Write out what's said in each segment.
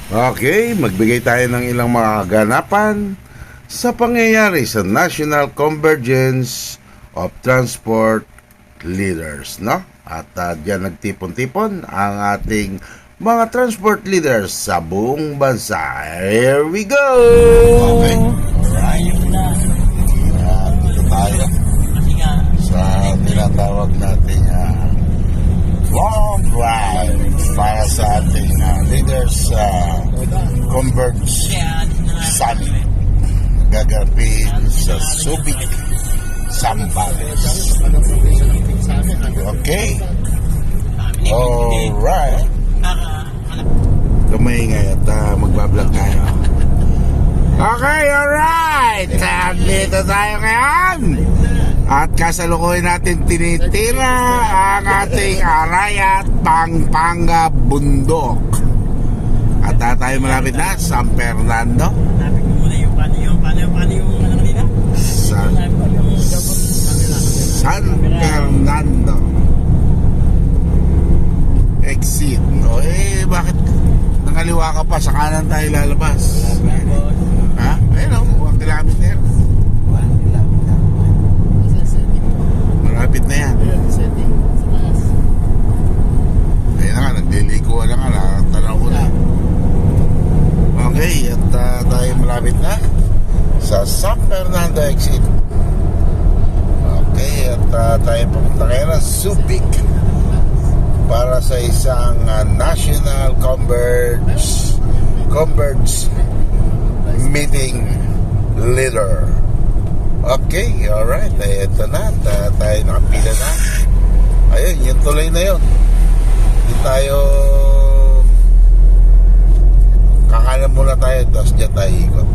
Okay, magbigay tayo ng ilang mga kaganapan sa pangyayari sa National Convergence of Transport Leaders, no? At diyan nagtipon-tipon ang ating mga transport leaders sa buong bansa. Here we go! Okay, alright. Dito tayo sa tinatawag nating long drive para sa ating leaders Converge Summit gaganapin sa Subic, Zambales. Okay, alright. Kumaingay at magbablog tayo. Okay, alright. Dito tayo ngayon. At kasalukuyan natin tinitira ang ating Arayat Pampanga Bundok. At tayo malapit na San Fernando. San Fernando exit. O bakit nangaliwa ka pa? Sa kanan tayo lalabas. Ha? Ayun o, 1 kilometer. Malapit na yan. Ayun na nga, nagliligo lang nga, nakatanaw ko na. Okay, at tayo malapit na sa San Fernando exit. Okay, at tayo pumunta ngayon na Subic para sa isang National Converge Meeting Leader. Okay, alright. Ito na. Tayo nakapila na. Ayun, yung tulay na yun. Hindi tayo kakanan muna tayo, tapos dyan tayo ikot.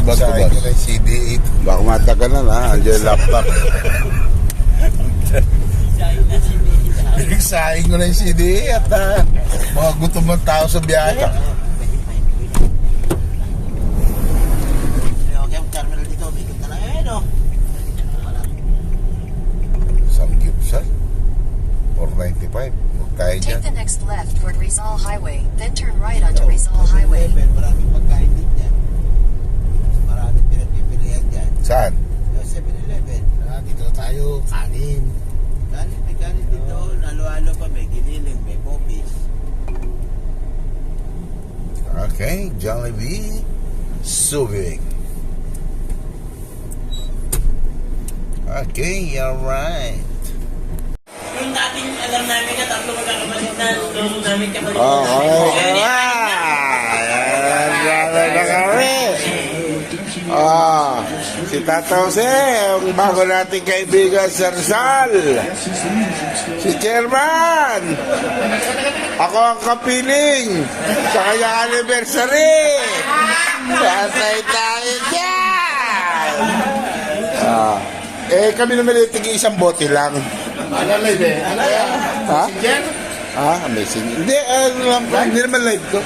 Bago ko na yung CD8. Baka matagal na na. Andiyan yung laptop. Pinagsahin ko na yung CD8 at mga gutom ng tao sa biyahe. Samgyupsal 495. Huwag tayo dyan. Take the next left toward Rizal Highway, then turn right onto Rizal Highway. Maraming pagkain din dyan. Maraming pinagpipilihan dyan. Saan? 7-Eleven. Dito na tayo. Kanin. May kanin dito. Halo-halo pa. May giniling. May bopis. Okay. Jollibee. Subic. Okay. Alright. Yung dating alam namin na tatlo magkakapatid na nung namin kapatid. Okay. Alright. Ayan na kami. Si Tata Jose, ang bago nating kaibigan si Rizal. Si Chairman. Ako ang kapiling sa kanyang anniversary. Tatay tayo dyan. Kami naman tig isang bote lang. Ano live eh? Ano yan? Ha? Messenger? Amazing. Hindi, hindi naman live ko.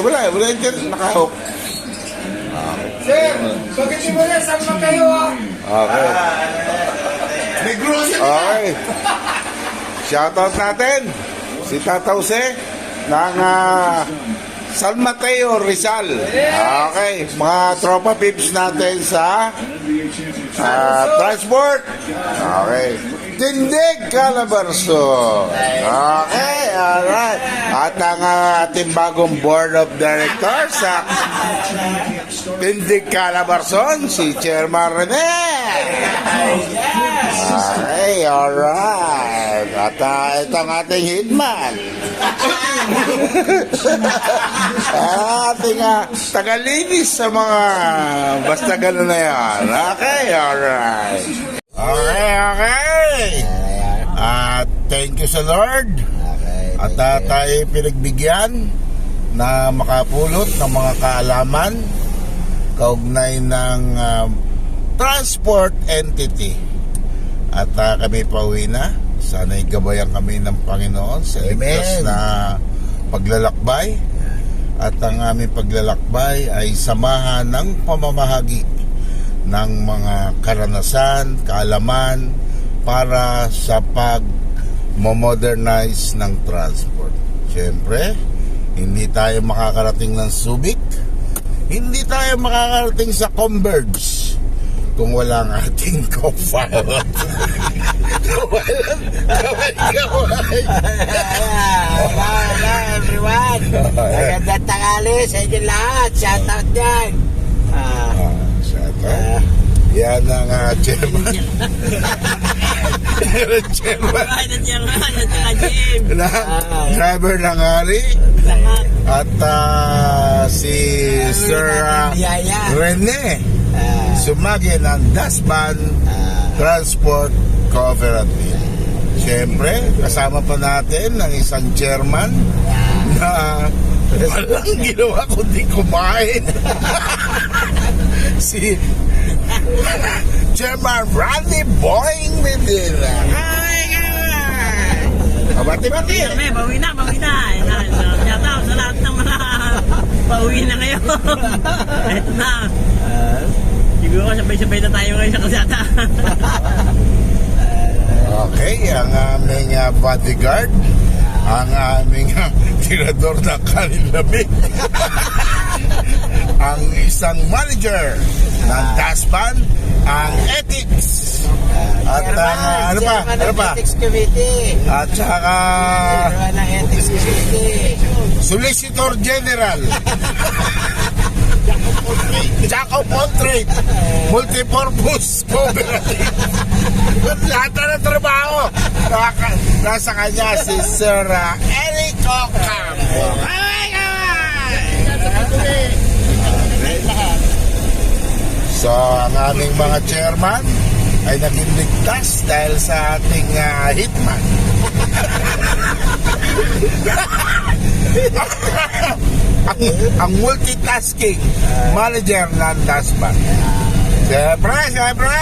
Wala dyan, nakahook. Sir, pagkiti mo na, saan mo kayo ah? Okay. May grocery na. Okay. Shoutout natin si Tata Jose ng San Mateo, Rizal. Okay. Mga tropa pips natin sa transport. Okay. Tindig Calabarzon. Okay, alright. At ang ating bagong board of directors sa Tindig Calabarzon, si Chairman Rene. Okay, alright. At ito ang ating hitman. Ating tagalinis sa mga basta gano'n na yan. Okay, alright. Okay. Thank you sa Lord. At tayo pinagbigyan na makapulot ng mga kaalaman kaugnay ng transport entity. At kami pauwi na. Sana'y gabayan kami ng Panginoon sa ligtas na paglalakbay. At ang aming paglalakbay ay samahan ng pamamahagi ng mga karanasan, kaalaman para sa pag-modernize ng transport. Siyempre, hindi tayo makakarating ng Subic, hindi tayo makakarating sa Converge kung wala ang ating co-pilot. Kaway. Hello everyone. Magandang tanghali sa inyo lahat. Shout out dyan. Yan ang chairman. Chairman. Driver ng hari. At si Sir Rene Sumagi ng Dasban Transport Cooperative. Siyempre, kasama pa natin ang isang chairman na walang ginawa kundi kumain. Si Chairman Randy Boing Medina. Bati-bati. Bawi na. Shout out sa lahat ng mga pauwi na ngayon. Ito na. Siguro sabay-sabay na tayo ngayon sa kasata. Okay, ang aming bodyguard, ang aming tirador ng kanilamig, ang isang manager ng Dasban, ang ethics, at ano pa? Ethics Committee. At saka Ng Ethics Committee. Solicitor General, Jack of all trade, multipurpose cooperative. Lahat na ng trabaho nasa kanya si Sir Eric Ocampo. So ang aming mga chairman ay naging ligtas dahil sa ating hitman. ang multitasking manager ng Dasban. Siyempre,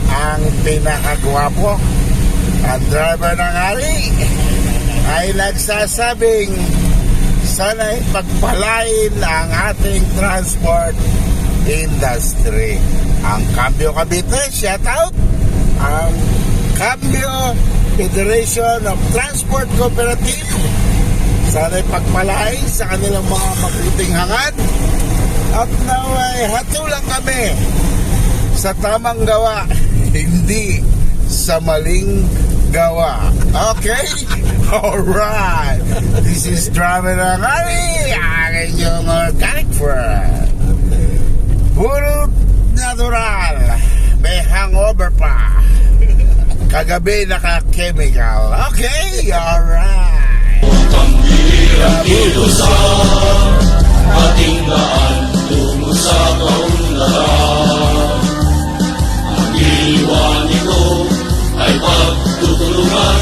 ang pinakagwapo, ang driver ng hari, ay nagsasabing sana'y pagpalain ang ating transport industry. Ang Cambio Cavite, shout out. Ang Cambio Federation of Transport Cooperative, sana'y pagpalain sa kanilang mga mabuting hangad. At naway hatulang kami sa tamang gawa, hindi sa maling gawa. Okay? Alright. This is Drama ng Hari, ang inyong organic friend. Puro natural. May hangover pa. Kagabi naka-chemical. Okay? Alright. ating daan tungo sa kaunlaran. Ang iwanin ko ay pagtutulungan